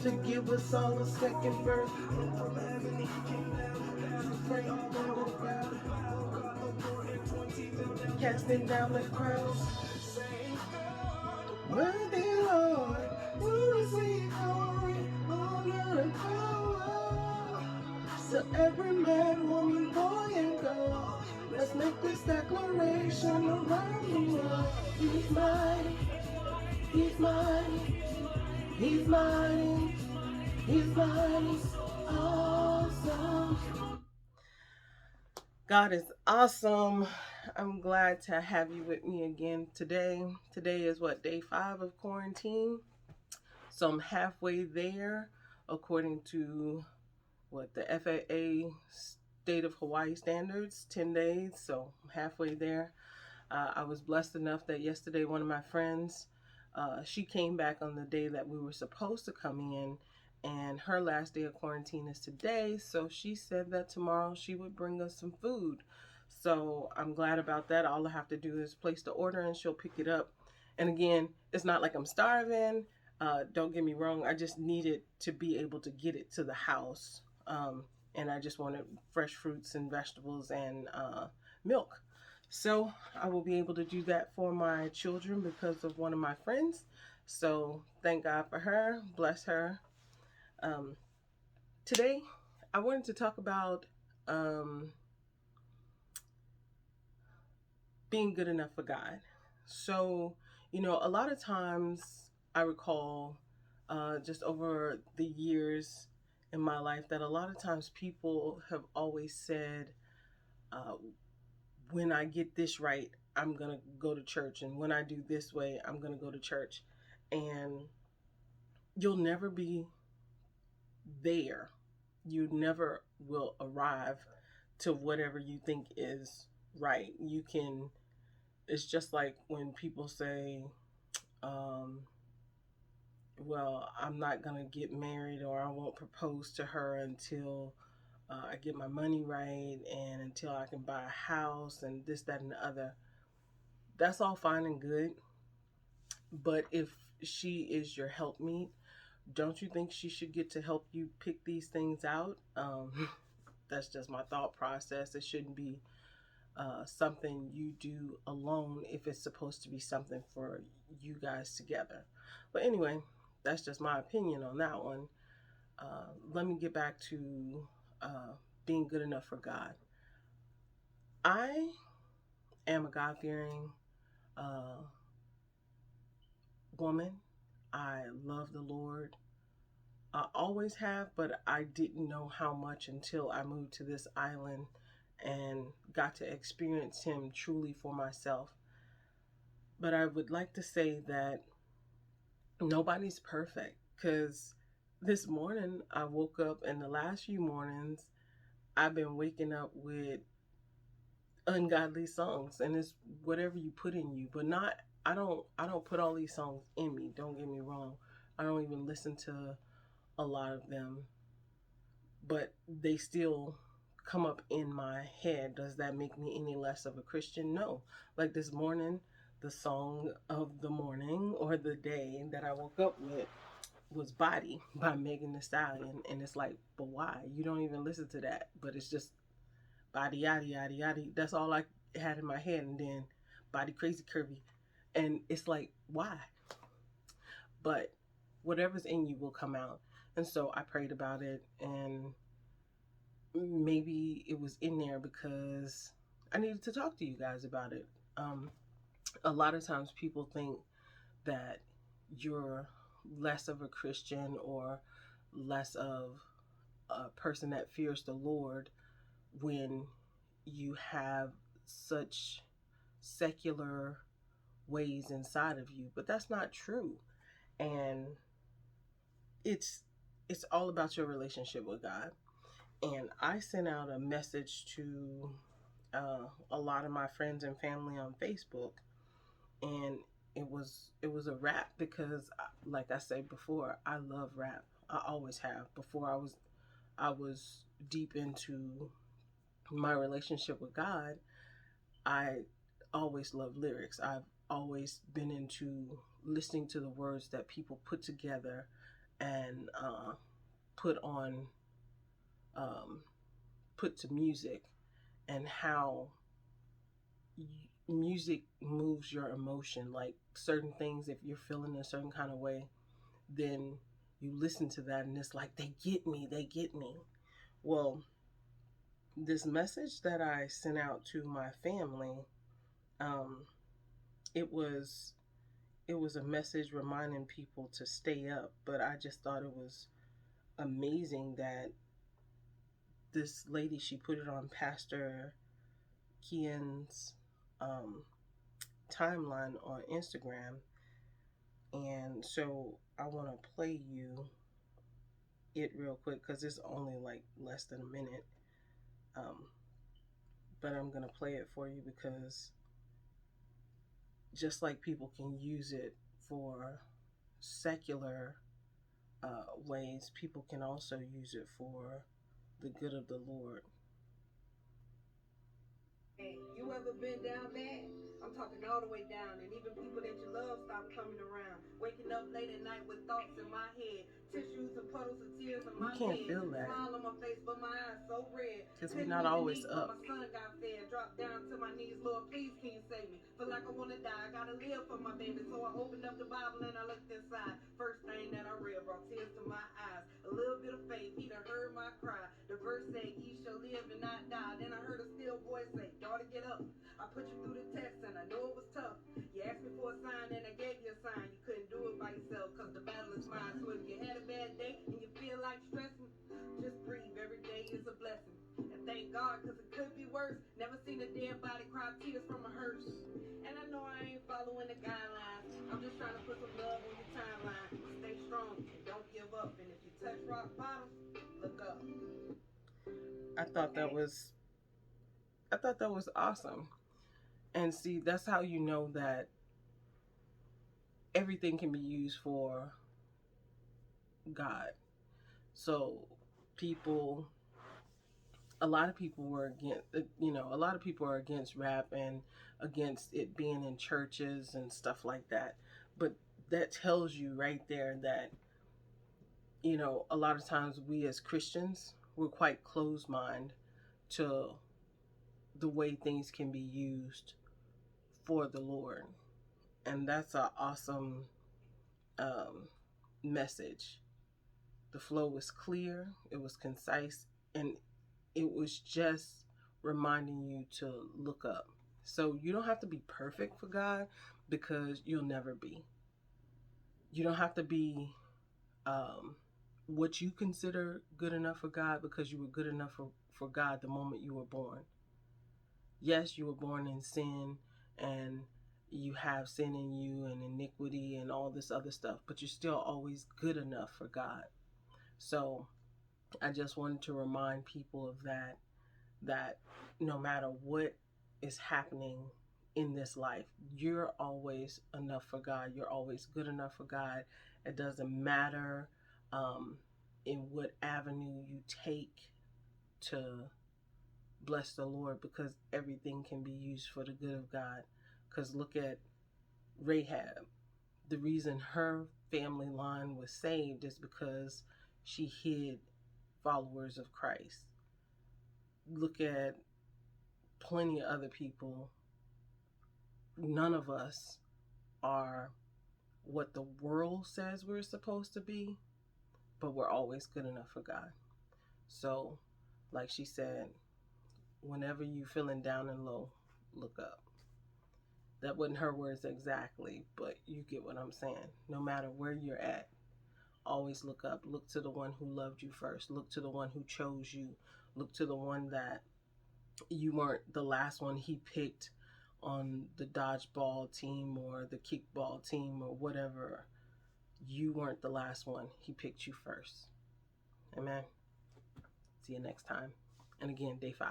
to give us all a second birth. Casting down the crowds, worthy Lord, you receive glory, honor, and power. So every man, woman, boy, and girl, let's make this declaration around the world. He's mine, he's mine, he's mine, he's mine, he's awesome. God is awesome. I'm glad to have you with me again today. Today is what, day 5 of quarantine? So I'm halfway there according to what the FAA state of Hawaii standards, 10 days. So I'm halfway there. I was blessed enough that yesterday one of my friends, she came back on the day that we were supposed to come in, and her last day of quarantine is today. So she said that tomorrow she would bring us some food. So I'm glad about that. All I have to do is place the order and she'll pick it up. And again, it's not like I'm starving. Don't get me wrong. I just needed to be able to get it to the house. And I just wanted fresh fruits and vegetables and milk. So I will be able to do that for my children because of one of my friends. So thank God for her. Bless her. Um, Today, I wanted to talk about being good enough for God. So, a lot of times I recall just over the years in my life that a lot of times people have always said, uh, when I get this right, I'm going to go to church. And when I do this way, I'm going to go to church. And you'll never be there. You never will arrive to whatever you think is right. It's just like when people say, um, well, I'm not going to get married or I won't propose to her until I get my money right and until I can buy a house and this, that, and the other. That's all fine and good. But if she is your helpmeet, don't you think she should get to help you pick these things out? That's just my thought process. It shouldn't be something you do alone if it's supposed to be something for you guys together. But anyway, that's just my opinion on that one. Let me get back to uh, being good enough for God. I am a God fearing uh, woman. I love the Lord. I always have, but I didn't know how much until I moved to this island and got to experience Him truly for myself. But I would like to say that nobody's perfect because this morning I woke up, and the last few mornings I've been waking up with ungodly songs, and it's whatever you put in you, but not. I don't put all these songs in me. Don't get me wrong. I don't even listen to a lot of them, but they still come up in my head. Does that make me any less of a Christian? No. Like this morning, the song of the morning or the day that I woke up with was Body by Megan Thee Stallion. And it's like, but why? You don't even listen to that. But it's just body, yada, yada, yada. That's all I had in my head. And then Body Crazy Curvy. And it's like, why? But whatever's in you will come out. And so I prayed about it, and maybe it was in there because I needed to talk to you guys about it. A lot of times people think that you're less of a Christian or less of a person that fears the Lord when you have such secular ways inside of you, but that's not true. And it's it's all about your relationship with God. And I sent out a message to a lot of my friends and family on Facebook, and it was a rap because, like I said before, I love rap. I always have. Before I was deep into my relationship with God, I always loved lyrics. I've always been into listening to the words that people put together and put on um, put to music, and how music moves your emotion. Like certain things, if you're feeling a certain kind of way, then you listen to that and it's like, they get me, they get me. Well, this message that I sent out to my family, um, it was it was a message reminding people to stay up, but I just thought it was amazing that this lady, she put it on Pastor Kian's um, timeline on Instagram. And so I want to play you it real quick because it's only like less than a minute. Um, but I'm going to play it for you because just like people can use it for secular ways, people can also use it for the good of the Lord. Hey, you ever been down bad? I'm talking all the way down, and even people that you love stop coming around. Waking up late at night with thoughts in my head, tissues and puddles of tears in my bed. You can't feel that. Smile on my face, but my eyes so red. Because we're not always up. My son got fed, dropped down to my knees. Lord, please can you save me? Feel like I want to die. I gotta live for my baby. So I opened up the Bible and I looked inside. First thing that I read brought tears to my eyes. A little bit of faith, he done heard my cry. The verse said, ye shall live and not die. Then I heard a still voice say, daughter, get up. I put you through the test and I know it was tough. You asked me for a sign and I gave you a sign. You couldn't do it by yourself because the battle is mine. So if you had a bad day and you feel like stressing, just breathe. Every day is a blessing. And thank God because it could be worse. Never seen a dead body cry tears from a hearse. And I know I ain't following the guidelines. I'm just trying to put some love on your timeline. Stay strong and don't give up. And if you touch rock bottom, look up. I thought that was awesome. And see, that's how you know that everything can be used for God. So people, a lot of people were against, a lot of people are against rap and against it being in churches and stuff like that. But that tells you right there that, a lot of times we as Christians, we're quite closed minded to the way things can be used for the Lord. And that's an awesome um, message. The flow was clear, it was concise, and it was just reminding you to look up. So you don't have to be perfect for God because you'll never be. You don't have to be what you consider good enough for God because you were good enough for God the moment you were born. Yes, you were born in sin and you have sin in you and iniquity and all this other stuff, but you're still always good enough for God. So I just wanted to remind people of that no matter what is happening in this life, you're always enough for God. You're always good enough for God. It doesn't matter in what avenue you take to bless the Lord, because everything can be used for the good of God. Because look at Rahab. The reason her family line was saved is because she hid followers of Christ. Look at plenty of other people. None of us are what the world says we're supposed to be, but we're always good enough for God. So, like she said, whenever you're feeling down and low, look up. That wasn't her words exactly, but you get what I'm saying. No matter where you're at, always look up. Look to the one who loved you first. Look to the one who chose you. Look to the one that you weren't the last one he picked on the dodgeball team or the kickball team or whatever. You weren't the last one. He picked you first. Amen. See you next time. And again, day 5.